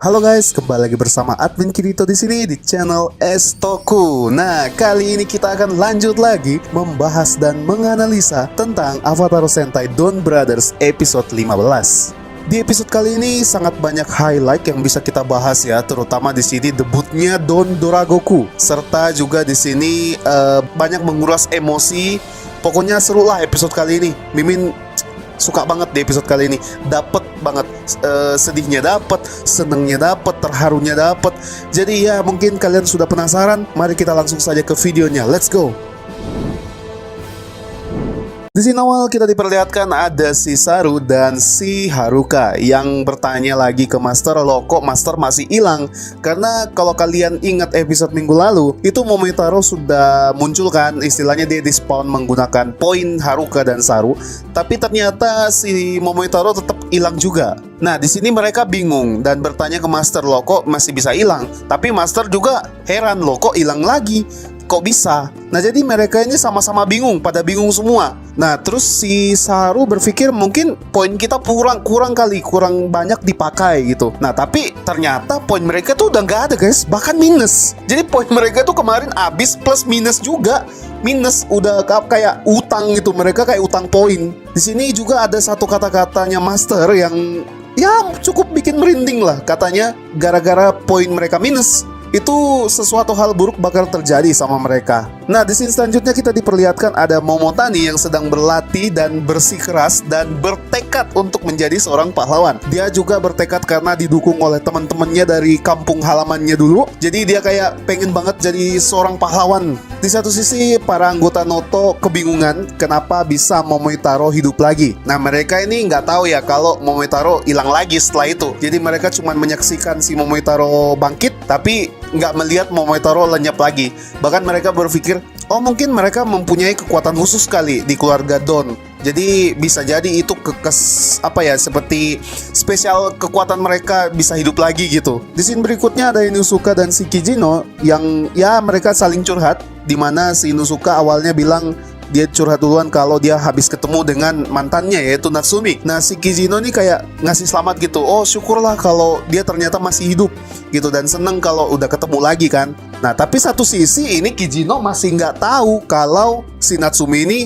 Halo guys, kembali lagi bersama Admin Kirito di sini di channel Estoku. Nah, kali ini kita akan lanjut lagi membahas dan menganalisa tentang Avatar Sentai Dawn Brothers episode 15. Di episode kali ini sangat banyak highlight yang bisa kita bahas ya, terutama di sini debutnya Don Doragoku, serta juga di sini banyak menguras emosi. Pokoknya seru lah episode kali ini. Mimin suka banget di episode kali ini, dapet banget sedihnya, dapet senengnya, dapet terharunya, dapet. Jadi ya mungkin kalian sudah penasaran, mari kita langsung saja ke videonya. Let's go. Di sini awal kita diperlihatkan ada si Saru dan si Haruka yang bertanya lagi ke Master, loh kok Master masih hilang? Karena kalau kalian ingat episode minggu lalu, itu Momotaro sudah muncul kan, istilahnya dia di spawn menggunakan poin Haruka dan Saru, tapi ternyata si Momotaro tetap hilang juga. Nah, di sini mereka bingung dan bertanya ke Master, loh kok masih bisa hilang? Tapi Master juga heran, loh kok hilang lagi? Kok bisa? Nah, jadi mereka ini sama-sama bingung, pada bingung semua. Nah, terus si Saru berpikir mungkin poin kita kurang kali, kurang banyak dipakai gitu. Nah, tapi ternyata poin mereka tuh udah nggak ada guys, bahkan minus. Jadi poin mereka tuh kemarin habis plus minus juga. Minus, udah kayak utang gitu, mereka kayak utang poin. Di sini juga ada satu kata-katanya Master yang ya cukup bikin merinding lah. Katanya gara-gara poin mereka minus, itu sesuatu hal buruk bakal terjadi sama mereka. Nah, di scene selanjutnya kita diperlihatkan ada Momotani yang sedang berlatih dan bersikeras dan bertekad untuk menjadi seorang pahlawan. Dia juga bertekad karena didukung oleh teman-temannya dari kampung halamannya dulu. Jadi dia kayak pengen banget jadi seorang pahlawan. Di satu sisi para anggota Noto kebingungan kenapa bisa Momotaro hidup lagi. Nah, mereka ini nggak tahu ya kalau Momotaro hilang lagi setelah itu. Jadi mereka cuma menyaksikan si Momotaro bangkit, tapi nggak melihat Momotaro lenyap lagi. Bahkan mereka berpikir, oh mungkin mereka mempunyai kekuatan khusus kali di keluarga Don. Jadi bisa jadi itu seperti spesial kekuatan mereka bisa hidup lagi gitu. Di scene berikutnya ada Inusuka dan si Kijino yang ya mereka saling curhat, dimana si Inusuka awalnya bilang dia curhat duluan kalau dia habis ketemu dengan mantannya yaitu Natsumi. Nah, si Kijino nih kayak ngasih selamat gitu. Oh, syukurlah kalau dia ternyata masih hidup gitu, dan seneng kalau udah ketemu lagi kan. Nah, tapi satu sisi ini Kijino masih nggak tahu kalau si Natsumi ini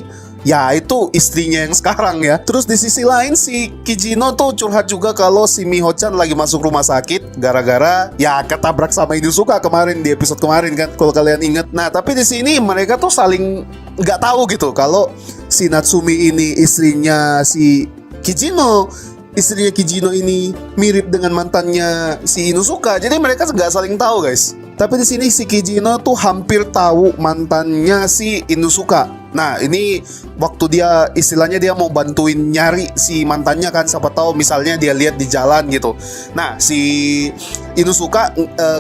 ya itu istrinya yang sekarang ya. Terus di sisi lain si Kijino tuh curhat juga kalau si Miho-chan lagi masuk rumah sakit gara-gara ya ketabrak sama Inusuka kemarin di episode kemarin kan, kalau kalian ingat. Nah, tapi di sini mereka tuh saling nggak tahu gitu kalau si Natsumi ini istrinya si Kijino, istrinya Kijino ini mirip dengan mantannya si Inusuka. Jadi mereka nggak saling tahu guys. Tapi di sini si Kijino tuh hampir tahu mantannya si Inusuka. Nah, ini waktu dia istilahnya dia mau bantuin nyari si mantannya kan, siapa tahu misalnya dia lihat di jalan gitu. Nah, si Inusuka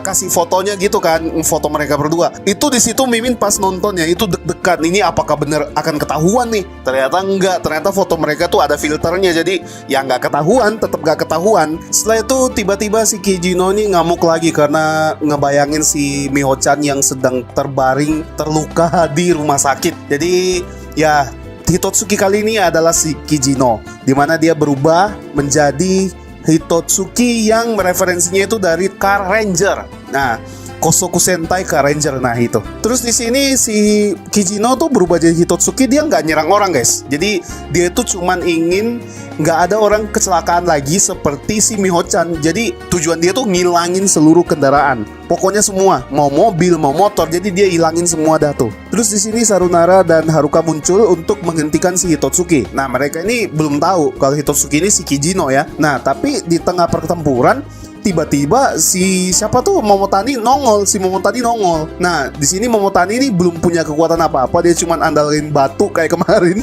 kasih fotonya gitu kan, foto mereka berdua. Itu di situ Mimin pas nontonnya itu deg-degan, ini apakah bener akan ketahuan nih? Ternyata enggak, ternyata foto mereka tuh ada filternya, jadi ya nggak ketahuan, tetap nggak ketahuan. Setelah itu tiba-tiba si Kijino nih ngamuk lagi karena ngebayangin si Miho-chan yang sedang terbaring terluka di rumah sakit. Jadi ya Hitotsuki kali ini adalah si Kijino, dimana dia berubah menjadi Hitotsuki yang referensinya itu dari Car Ranger. Nah, Kosoku Sentai Car Ranger, nah itu. Terus di sini si Kijino tuh berubah jadi Hitotsuki, dia nggak nyerang orang guys. Jadi dia tuh cuman ingin nggak ada orang kecelakaan lagi seperti si Miho-chan. Jadi tujuan dia tuh ngilangin seluruh kendaraan. Pokoknya semua, mau mobil, mau motor, jadi dia hilangin semua dah tuh. Terus di sini Sarunara dan Haruka muncul untuk menghentikan si Hitotsuki. Nah, mereka ini belum tahu kalau Hitotsuki ini si Kijino ya. Nah, tapi di tengah pertempuran tiba-tiba si siapa tuh Momotani nongol, si Momotani nongol. Nah, di sini Momotani ini belum punya kekuatan apa-apa, dia cuma andalin batu kayak kemarin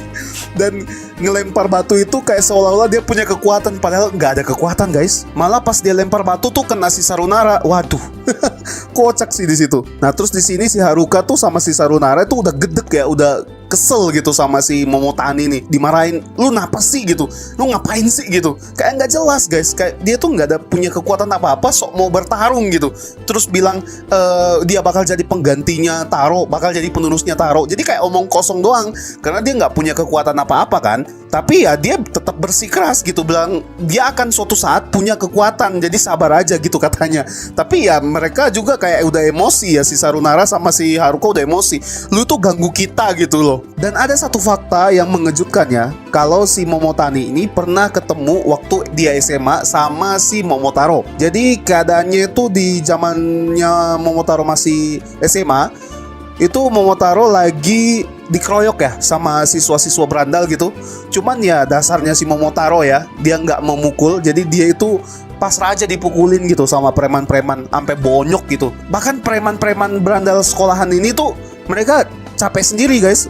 dan ngelempar batu itu kayak seolah-olah dia punya kekuatan, padahal nggak ada kekuatan guys. Malah pas dia lempar batu tuh kena si Sarunara. Waduh. Kocak sih di situ. Nah, terus di sini si Haruka tuh sama si Sarunara tuh udah gedek ya, udah kesel gitu sama si Momotani nih, dimarahin, lu napa sih gitu, lu ngapain sih gitu, kayak nggak jelas guys, kayak dia tuh nggak ada punya kekuatan apa-apa, sok mau bertarung gitu, terus bilang dia bakal jadi penggantinya Taro, bakal jadi penerusnya Taro, jadi kayak omong kosong doang, karena dia nggak punya kekuatan apa-apa kan. Tapi ya dia tetap bersikeras gitu, bilang dia akan suatu saat punya kekuatan, jadi sabar aja gitu katanya. Tapi ya mereka juga kayak udah emosi ya, si Sarunara sama si Haruka udah emosi. Lu tuh ganggu kita gitu loh. Dan ada satu fakta yang mengejutkan ya, kalau si Momotani ini pernah ketemu waktu dia SMA sama si Momotaro. Jadi keadaannya itu di zamannya Momotaro masih SMA, itu Momotaro lagi dikeroyok ya sama siswa-siswa berandal gitu. Cuman ya dasarnya si Momotaro ya, dia nggak memukul, jadi dia itu pasrah aja dipukulin gitu sama preman-preman sampai bonyok gitu. Bahkan preman-preman berandal sekolahan ini tuh mereka capek sendiri guys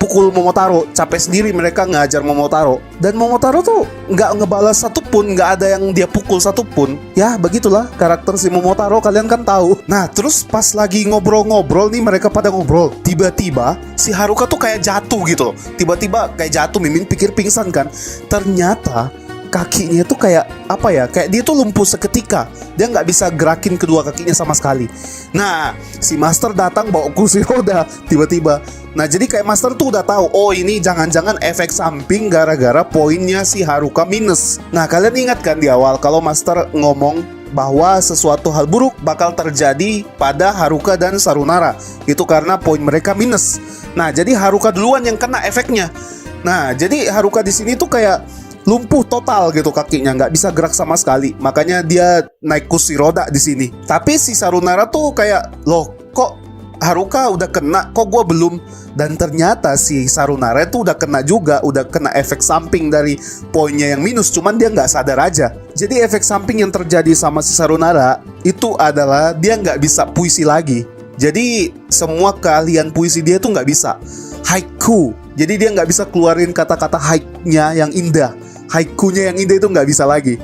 pukul Momotaro, capek sendiri mereka ngajar Momotaro. Dan Momotaro tuh nggak ngebalas satupun, nggak ada yang dia pukul satupun. Ya begitulah karakter si Momotaro, kalian kan tahu. Nah terus pas lagi ngobrol-ngobrol nih, mereka pada ngobrol, tiba-tiba si Haruka tuh kayak jatuh gitu loh. Tiba-tiba kayak jatuh, Mimin pikir pingsan kan. Ternyata kakinya tuh kayak apa ya, kayak dia tuh lumpuh seketika. Dia nggak bisa gerakin kedua kakinya sama sekali. Nah si Master datang bawa kursi roda tiba-tiba. Nah jadi kayak Master tuh udah tahu, oh ini jangan-jangan efek samping gara-gara poinnya si Haruka minus. Nah kalian ingat kan di awal kalau Master ngomong bahwa sesuatu hal buruk bakal terjadi pada Haruka dan Sarunara, itu karena poin mereka minus. Nah jadi Haruka duluan yang kena efeknya. Nah jadi Haruka di sini tuh kayak lumpuh total gitu kakinya, nggak bisa gerak sama sekali. Makanya dia naik kursi roda di sini. Tapi si Sarunara tuh kayak, loh kok Haruka udah kena, kok gue belum? Dan ternyata si Sarunara itu udah kena juga, udah kena efek samping dari poinnya yang minus, cuman dia nggak sadar aja. Jadi efek samping yang terjadi sama si Sarunara itu adalah dia nggak bisa puisi lagi. Jadi semua keahlian puisi dia tuh nggak bisa. Haiku, jadi dia nggak bisa keluarin kata-kata haiknya yang indah. Haikunya yang indah itu nggak bisa lagi.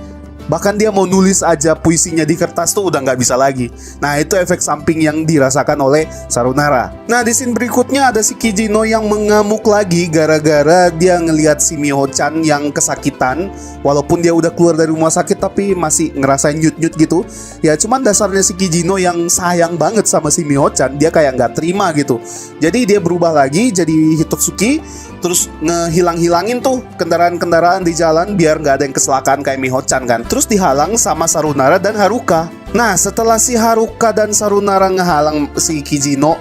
Bahkan dia mau nulis aja puisinya di kertas tuh udah nggak bisa lagi. Nah itu efek samping yang dirasakan oleh Sarunara. Nah di scene berikutnya ada si Kijino yang mengamuk lagi gara-gara dia ngelihat si Miho-chan yang kesakitan. Walaupun dia udah keluar dari rumah sakit tapi masih ngerasain nyut-nyut gitu. Ya cuman dasarnya si Kijino yang sayang banget sama si Miho-chan, dia kayak nggak terima gitu. Jadi dia berubah lagi jadi Hitotsuki, terus ngehilang-hilangin tuh kendaraan-kendaraan di jalan biar nggak ada yang kecelakaan kayak Miho-chan kan. Terus dihalang sama Sarunara dan Haruka. Nah setelah si Haruka dan Sarunara ngehalang si Kijino,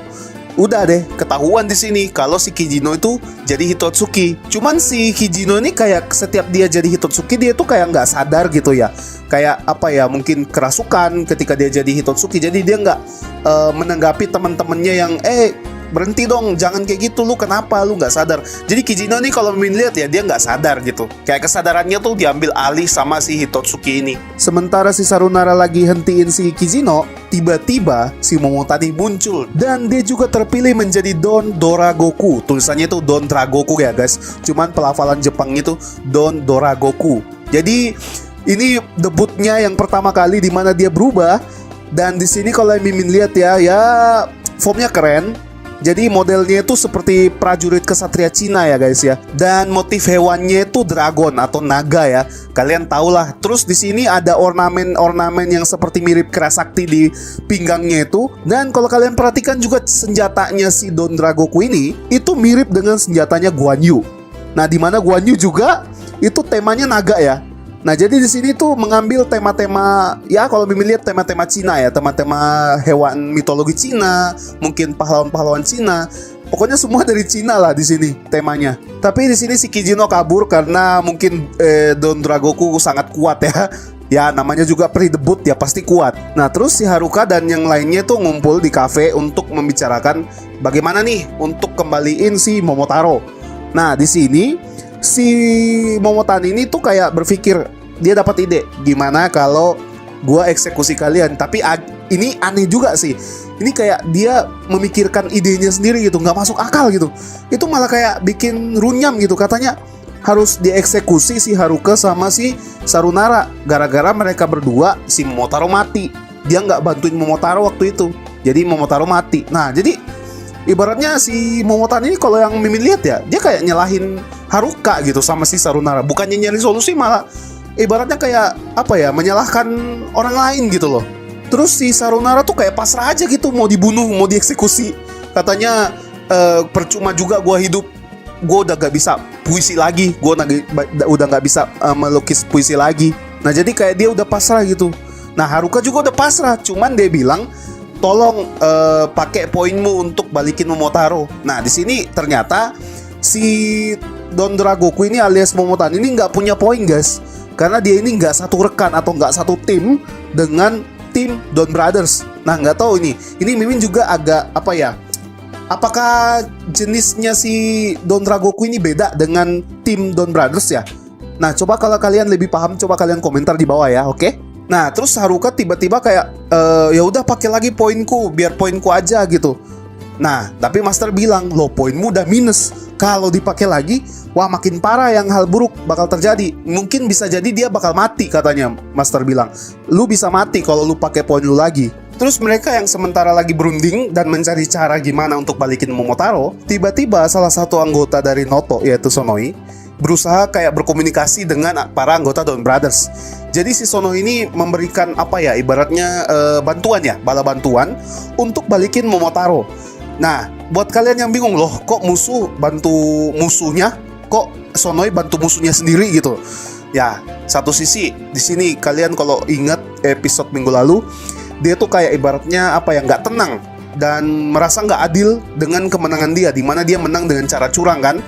udah deh ketahuan di sini kalau si Kijino itu jadi Hitotsuki. Cuman si Kijino ini kayak setiap dia jadi Hitotsuki dia tuh kayak nggak sadar gitu ya. Kayak apa ya, mungkin kerasukan ketika dia jadi Hitotsuki. Jadi dia nggak menanggapi teman-temannya yang berhenti dong, jangan kayak gitu, lu kenapa, lu nggak sadar. Jadi Kijino nih kalau Min lihat ya dia nggak sadar gitu. Kayak kesadarannya tuh diambil alih sama si Hitotsuki ini. Sementara si Sarunara lagi hentiin si Kijino, tiba-tiba si Momotani muncul. Dan dia juga terpilih menjadi Don Doragoku. Tulisannya tuh Don Dragoku ya guys. Cuman pelafalan Jepangnya tuh Don Doragoku. Jadi ini debutnya yang pertama kali di mana dia berubah. Dan di sini kalau Mimin lihat ya formnya keren. Jadi modelnya itu seperti prajurit kesatria Cina ya guys ya. Dan motif hewannya itu dragon atau naga ya. Kalian tau lah. Terus di sini ada ornamen-ornamen yang seperti mirip kerasakti di pinggangnya itu. Dan kalau kalian perhatikan juga senjatanya si Don Dragoku ini itu mirip dengan senjatanya Guan Yu. Nah di mana Guan Yu juga itu temanya naga ya. Nah jadi di sini tuh mengambil tema-tema ya, kalau Mimin lihat tema-tema Cina ya, tema-tema hewan mitologi Cina, mungkin pahlawan-pahlawan Cina. Pokoknya semua dari Cina lah di sini temanya. Tapi di sini si Kijino kabur karena mungkin Don Dragoku sangat kuat ya. Ya namanya juga pre-debut ya pasti kuat. Nah terus si Haruka dan yang lainnya tuh ngumpul di kafe untuk membicarakan bagaimana nih untuk kembaliin si Momotaro. Nah di sini si Momotani ini tuh kayak berpikir, dia dapat ide gimana kalau gua eksekusi kalian. Tapi ini aneh juga sih. Ini kayak dia memikirkan idenya sendiri gitu, nggak masuk akal gitu. Itu malah kayak bikin runyam gitu. Katanya harus dieksekusi si Haruka sama si Sarunara. Gara-gara mereka berdua si Momotaro mati. Dia nggak bantuin Momotaro waktu itu, jadi Momotaro mati. Nah jadi ibaratnya si Momotani ini kalau yang Mimin lihat ya, dia kayak nyalahin Haruka gitu sama si Sarunara. Bukannya nyari solusi, malah ibaratnya kayak apa ya, menyalahkan orang lain gitu loh. Terus si Sarunara tuh kayak pasrah aja gitu, mau dibunuh, mau dieksekusi. Katanya percuma juga gua hidup, gua udah gak bisa puisi lagi, gue udah nggak bisa melukis puisi lagi. Nah jadi kayak dia udah pasrah gitu. Nah Haruka juga udah pasrah, cuman dia bilang tolong pakai poinmu untuk balikin Momotaro. Nah di sini ternyata si Don Dragoku ini alias Momotani ini nggak punya poin guys, karena dia ini nggak satu rekan atau nggak satu tim dengan tim Don Brothers. Nah nggak tahu ini Mimin juga agak apa ya, apakah jenisnya si Don Dragoku ini beda dengan tim Don Brothers ya? Nah coba kalau kalian lebih paham, coba kalian komentar di bawah ya, oke? Nah terus Haruka tiba-tiba kayak ya udah pakai lagi poinku, biar poinku aja gitu. Nah tapi Master bilang, loh poinmu udah minus, kalau dipakai lagi wah makin parah, yang hal buruk bakal terjadi. Mungkin bisa jadi dia bakal mati katanya. Master bilang, lu bisa mati kalau lu pakai poin lu lagi. Terus mereka yang sementara lagi berunding dan mencari cara gimana untuk balikin Momotaro, tiba-tiba salah satu anggota dari Noto yaitu Sonoi berusaha kayak berkomunikasi dengan para anggota Don Brothers. Jadi si Sono ini memberikan apa ya, ibaratnya bantuan ya, bala bantuan untuk balikin Momotaro. Nah, buat kalian yang bingung, loh kok musuh bantu musuhnya, kok Sonoi bantu musuhnya sendiri gitu. Ya, satu sisi di sini kalian kalau ingat episode minggu lalu, dia tuh kayak ibaratnya apa ya, nggak tenang dan merasa nggak adil dengan kemenangan dia, dimana dia menang dengan cara curang kan.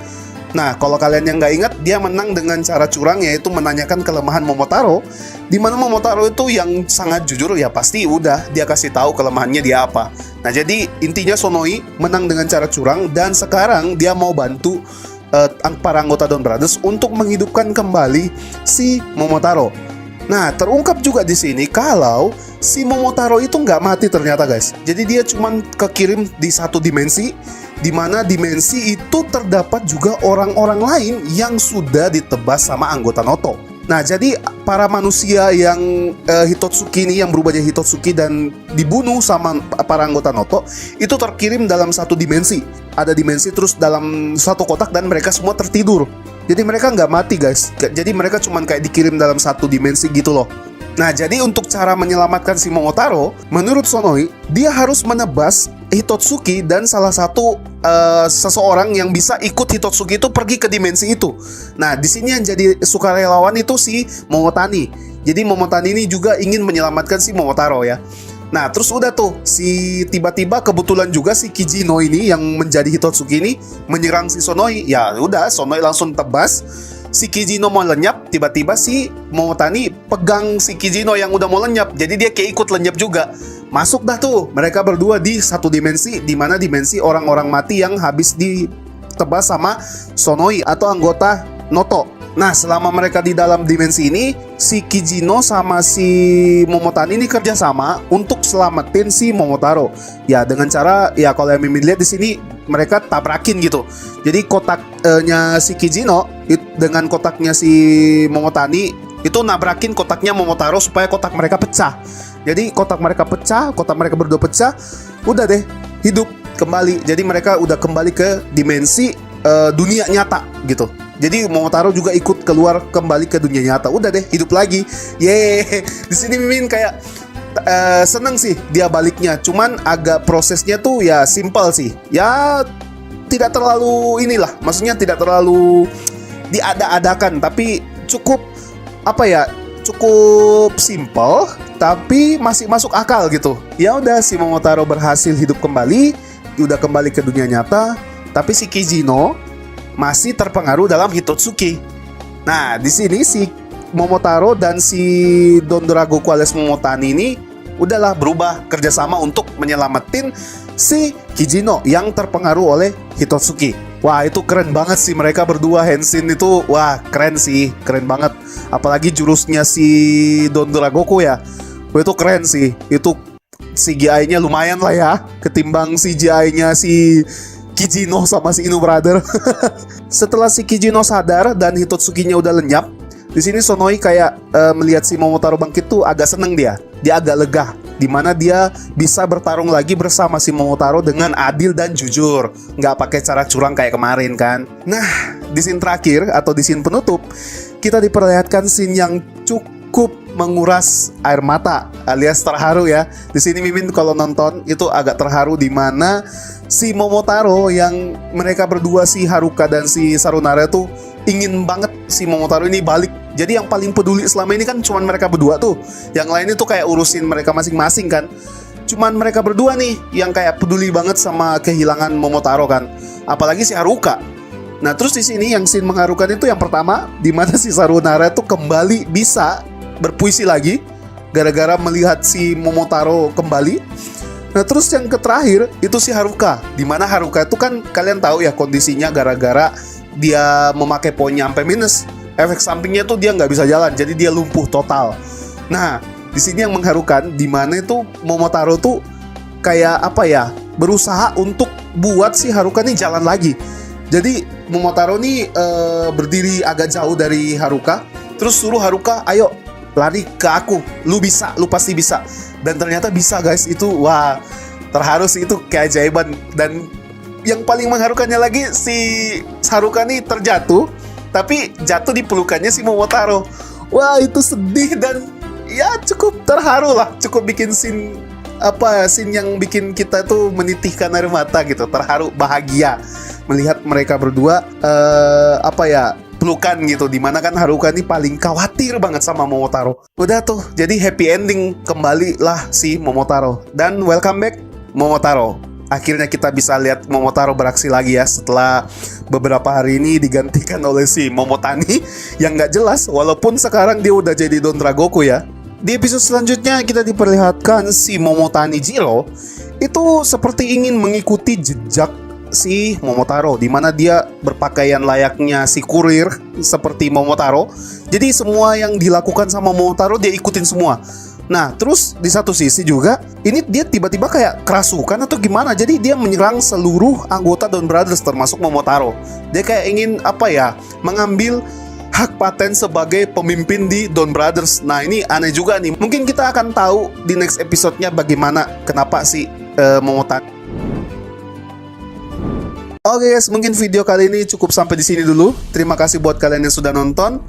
Nah, kalau kalian yang nggak ingat, dia menang dengan cara curang, yaitu menanyakan kelemahan Momotaro, di mana Momotaro itu yang sangat jujur, ya pasti udah dia kasih tahu kelemahannya dia apa. Nah, jadi intinya Sonoi menang dengan cara curang, dan sekarang dia mau bantu para anggota Don Brothers untuk menghidupkan kembali si Momotaro. Nah, terungkap juga di sini kalau si Momotaro itu nggak mati ternyata guys. Jadi dia cuman kekirim di satu dimensi, di mana dimensi itu terdapat juga orang-orang lain yang sudah ditebas sama anggota Noto. Nah, jadi para manusia yang Hitotsuki ini, yang berubah jadi Hitotsuki dan dibunuh sama para anggota Noto, itu terkirim dalam satu dimensi. Ada dimensi terus dalam satu kotak dan mereka semua tertidur. Jadi mereka nggak mati guys. Jadi mereka cuman kayak dikirim dalam satu dimensi gitu loh. Nah, jadi untuk cara menyelamatkan si Momotaro, menurut Sonoi, dia harus menebas Hitotsuki dan salah satu seseorang yang bisa ikut Hitotsuki itu pergi ke dimensi itu. Nah, di sini yang jadi sukarelawan itu si Momotani. Jadi Momotani ini juga ingin menyelamatkan si Momotaro ya. Nah, terus udah tuh, si tiba-tiba kebetulan juga si Kijino ini yang menjadi Hitotsuki ini menyerang si Sonoi. Ya udah, Sonoi langsung tebas. Si Kijino mau lenyap, tiba-tiba si Momotani pegang si Kijino yang udah mau lenyap, jadi dia kayak ikut lenyap juga. Masuk dah tuh mereka berdua di satu dimensi, di mana dimensi orang-orang mati yang habis ditebas sama Sonoi atau anggota Noto. Nah, selama mereka di dalam dimensi ini, si Kijino sama si Momotani ini kerjasama untuk selamatin si Momotaro. Ya dengan cara, ya kalau yang Mimin lihat di sini, mereka tabrakin gitu. Jadi kotaknya si Kijino dengan kotaknya si Momotani itu nabrakin kotaknya Momotaro supaya kotak mereka pecah. Jadi kotak mereka pecah, kotak mereka berdua pecah, udah deh hidup kembali. Jadi mereka udah kembali ke dimensi dunia nyata gitu. Jadi Momotaro juga ikut keluar kembali ke dunia nyata. Udah deh hidup lagi. Yeay. Di sini Mimin kayak seneng sih dia baliknya. Cuman agak prosesnya tuh ya simple sih. Ya tidak terlalu inilah. Maksudnya tidak terlalu diada-adakan, tapi cukup apa ya? Cukup simple tapi masih masuk akal gitu. Ya udah, si Momotaro berhasil hidup kembali, udah kembali ke dunia nyata, tapi si Kijino masih terpengaruh dalam Hitotsuki. Nah, di sini si Momotaro dan si Don Dragoku alias Momotani ini udahlah berubah kerjasama untuk menyelamatin si Kijino yang terpengaruh oleh Hitotsuki. Wah, itu keren banget sih mereka berdua. Henshin itu, wah keren sih, keren banget. Apalagi jurusnya si Don Dragoku ya, wah, itu keren sih. Itu CGI-nya lumayan lah ya, ketimbang CGI-nya si Kijino sama si Inu Brother. Setelah si Kijino sadar dan Hitotsuki-nya udah lenyap, di sini Sonoi kayak melihat si Momotaro bangkit tuh agak seneng dia. Dia agak lega, dimana dia bisa bertarung lagi bersama si Momotaro dengan adil dan jujur, nggak pakai cara curang kayak kemarin kan. Nah, di scene terakhir atau di scene penutup, kita diperlihatkan scene yang cukup menguras air mata alias terharu ya. Di sini Mimin kalau nonton itu agak terharu, di mana si Momotaro yang mereka berdua, si Haruka dan si Sarunara tuh ingin banget si Momotaro ini balik. Jadi yang paling peduli selama ini kan cuman mereka berdua tuh. Yang lainnya tuh kayak urusin mereka masing-masing kan. Cuman mereka berdua nih yang kayak peduli banget sama kehilangan Momotaro kan. Apalagi si Haruka. Nah terus di sini yang scene mengharukan itu yang pertama, di mana si Sarunara tuh kembali bisa berpuisi lagi gara-gara melihat si Momotaro kembali. Nah terus yang terakhir itu si Haruka, di mana Haruka itu kan kalian tahu ya kondisinya gara-gara dia memakai poinnya sampai minus. Efek sampingnya tuh dia nggak bisa jalan, jadi dia lumpuh total. Nah, di sini yang mengharukan, di mana itu Momotaro tuh kayak apa ya, berusaha untuk buat si Haruka nih jalan lagi. Jadi Momotaro nih berdiri agak jauh dari Haruka, terus suruh Haruka, ayo lari ke aku, lu bisa, lu pasti bisa. Dan ternyata bisa guys, itu wah terharu sih, itu keajaiban. Dan yang paling mengharukannya lagi, si Haruka nih terjatuh, tapi jatuh di pelukannya si Momotaro. Wah itu sedih dan ya cukup terharu lah, cukup bikin scene yang bikin kita tuh menitihkan air mata gitu, terharu, bahagia melihat mereka berdua pelukan gitu, dimana kan Haruka nih paling khawatir banget sama Momotaro. Udah tuh, jadi happy ending, kembali lah si Momotaro. Dan welcome back Momotaro. Akhirnya kita bisa lihat Momotaro beraksi lagi ya, setelah beberapa hari ini digantikan oleh si Momotani yang nggak jelas, walaupun sekarang dia udah jadi Don Dragoku ya. Di episode selanjutnya kita diperlihatkan si Momotani Jiro itu seperti ingin mengikuti jejak si Momotaro, di mana dia berpakaian layaknya si kurir seperti Momotaro. Jadi semua yang dilakukan sama Momotaro dia ikutin semua. Nah terus di satu sisi juga ini dia tiba-tiba kayak kerasukan atau gimana, jadi dia menyerang seluruh anggota Don Brothers termasuk Momotaro. Dia kayak ingin mengambil hak paten sebagai pemimpin di Don Brothers. Nah ini aneh juga nih. Mungkin kita akan tahu di next episode-nya bagaimana, kenapa si Momotaro. Oke guys, mungkin video kali ini cukup sampai di sini dulu. Terima kasih buat kalian yang sudah nonton.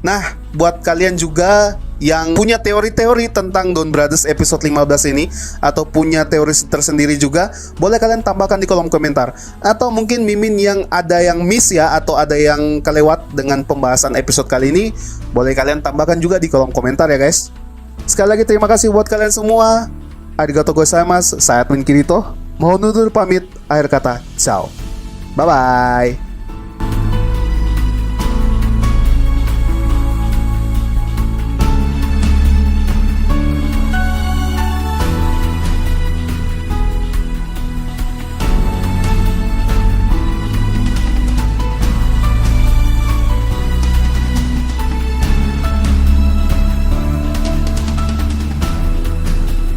Nah, buat kalian juga yang punya teori-teori tentang Don Brothers episode 15 ini, atau punya teori tersendiri juga, boleh kalian tambahkan di kolom komentar. Atau mungkin Mimin yang ada yang miss ya, atau ada yang kelewat dengan pembahasan episode kali ini, boleh kalian tambahkan juga di kolom komentar ya guys. Sekali lagi terima kasih buat kalian semua. Arigatou gozaimasu. Saya Admin Kirito. Mohon undur pamit. Akhir kata, ciao. Bye-bye.